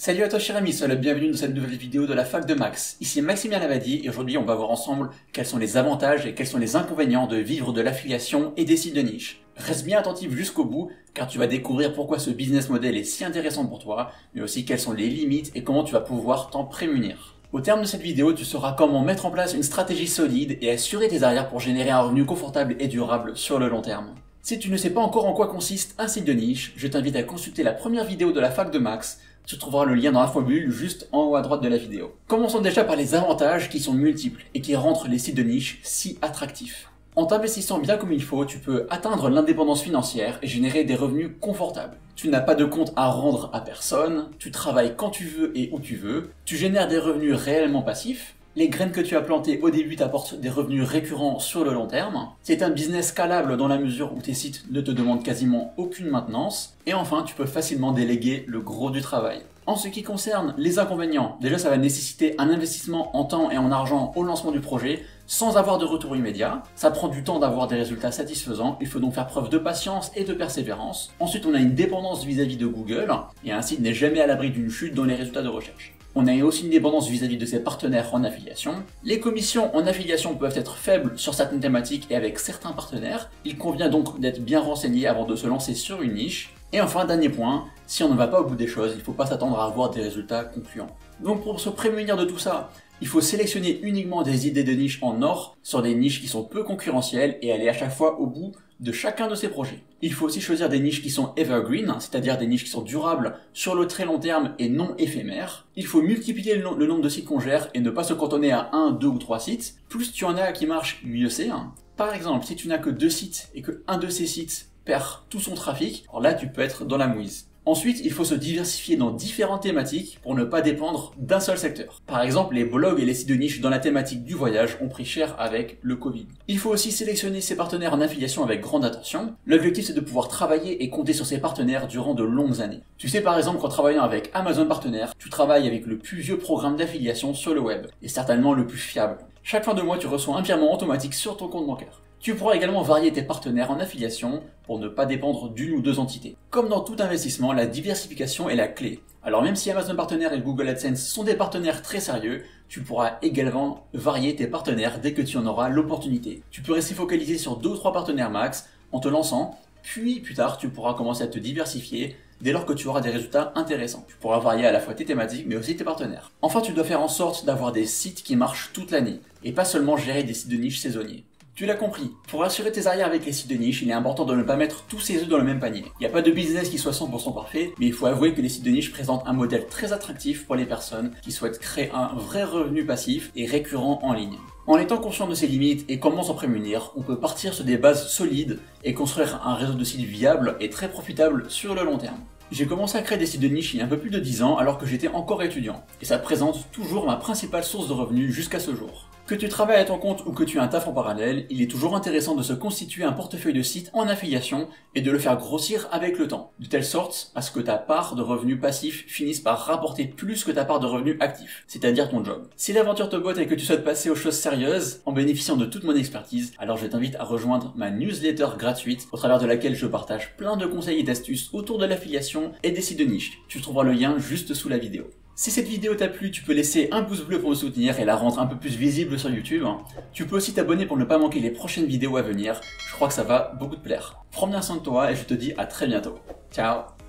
Salut à toi cher ami, sois le bienvenu dans cette nouvelle vidéo de la fac de Max. Ici Maximilien Lavadi et aujourd'hui on va voir ensemble quels sont les avantages et quels sont les inconvénients de vivre de l'affiliation et des sites de niche. Reste bien attentif jusqu'au bout car tu vas découvrir pourquoi ce business model est si intéressant pour toi, mais aussi quelles sont les limites et comment tu vas pouvoir t'en prémunir. Au terme de cette vidéo, tu sauras comment mettre en place une stratégie solide et assurer tes arrières pour générer un revenu confortable et durable sur le long terme. Si tu ne sais pas encore en quoi consiste un site de niche, je t'invite à consulter la première vidéo de la fac de Max. Tu trouveras le lien dans l'infobulle juste en haut à droite de la vidéo. Commençons déjà par les avantages qui sont multiples et qui rendent les sites de niche si attractifs. En t'investissant bien comme il faut, tu peux atteindre l'indépendance financière et générer des revenus confortables. Tu n'as pas de compte à rendre à personne, tu travailles quand tu veux et où tu veux, tu génères des revenus réellement passifs, les graines que tu as plantées au début t'apportent des revenus récurrents sur le long terme. C'est un business scalable dans la mesure où tes sites ne te demandent quasiment aucune maintenance. Et enfin, tu peux facilement déléguer le gros du travail. En ce qui concerne les inconvénients, déjà ça va nécessiter un investissement en temps et en argent au lancement du projet sans avoir de retour immédiat. Ça prend du temps d'avoir des résultats satisfaisants, il faut donc faire preuve de patience et de persévérance. Ensuite, on a une dépendance vis-à-vis de Google et un site n'est jamais à l'abri d'une chute dans les résultats de recherche. On a aussi une dépendance vis-à-vis de ses partenaires en affiliation. Les commissions en affiliation peuvent être faibles sur certaines thématiques et avec certains partenaires. Il convient donc d'être bien renseigné avant de se lancer sur une niche. Et enfin, dernier point, si on ne va pas au bout des choses, il ne faut pas s'attendre à avoir des résultats concluants. Donc pour se prémunir de tout ça, il faut sélectionner uniquement des idées de niche en or sur des niches qui sont peu concurrentielles et aller à chaque fois au bout de chacun de ces projets. Il faut aussi choisir des niches qui sont evergreen, c'est-à-dire des niches qui sont durables sur le très long terme et non éphémères. Il faut multiplier le nombre de sites qu'on gère et ne pas se cantonner à 1, 2 ou 3 sites. Plus tu en as qui marchent, mieux c'est. Par exemple, si tu n'as que 2 sites et que un de ces sites perd tout son trafic, alors là tu peux être dans la mouise. Ensuite, il faut se diversifier dans différentes thématiques pour ne pas dépendre d'un seul secteur. Par exemple, les blogs et les sites de niche dans la thématique du voyage ont pris cher avec le Covid. Il faut aussi sélectionner ses partenaires en affiliation avec grande attention. L'objectif c'est de pouvoir travailler et compter sur ses partenaires durant de longues années. Tu sais par exemple qu'en travaillant avec Amazon Partenaires, tu travailles avec le plus vieux programme d'affiliation sur le web, et certainement le plus fiable. Chaque fin de mois, tu reçois un virement automatique sur ton compte bancaire. Tu pourras également varier tes partenaires en affiliation pour ne pas dépendre d'une ou deux entités. Comme dans tout investissement, la diversification est la clé. Alors même si Amazon Partenaires et Google AdSense sont des partenaires très sérieux, tu pourras également varier tes partenaires dès que tu en auras l'opportunité. Tu peux rester focalisé sur 2 ou 3 partenaires max en te lançant, puis plus tard tu pourras commencer à te diversifier dès lors que tu auras des résultats intéressants. Tu pourras varier à la fois tes thématiques mais aussi tes partenaires. Enfin, tu dois faire en sorte d'avoir des sites qui marchent toute l'année et pas seulement gérer des sites de niche saisonniers. Tu l'as compris, pour assurer tes arrières avec les sites de niche, il est important de ne pas mettre tous ses œufs dans le même panier. Il n'y a pas de business qui soit 100% parfait, mais il faut avouer que les sites de niche présentent un modèle très attractif pour les personnes qui souhaitent créer un vrai revenu passif et récurrent en ligne. En étant conscient de ses limites et comment s'en prémunir, on peut partir sur des bases solides et construire un réseau de sites viable et très profitable sur le long terme. J'ai commencé à créer des sites de niche il y a un peu plus de 10 ans alors que j'étais encore étudiant, et ça présente toujours ma principale source de revenus jusqu'à ce jour. Que tu travailles à ton compte ou que tu aies un taf en parallèle, il est toujours intéressant de se constituer un portefeuille de sites en affiliation et de le faire grossir avec le temps, de telle sorte à ce que ta part de revenus passifs finisse par rapporter plus que ta part de revenus actifs, c'est-à-dire ton job. Si l'aventure te botte et que tu souhaites passer aux choses sérieuses en bénéficiant de toute mon expertise, alors je t'invite à rejoindre ma newsletter gratuite au travers de laquelle je partage plein de conseils et d'astuces autour de l'affiliation et des sites de niche. Tu trouveras le lien juste sous la vidéo. Si cette vidéo t'a plu, tu peux laisser un pouce bleu pour me soutenir et la rendre un peu plus visible sur YouTube. Tu peux aussi t'abonner pour ne pas manquer les prochaines vidéos à venir, je crois que ça va beaucoup te plaire. Prends bien soin de toi et je te dis à très bientôt. Ciao!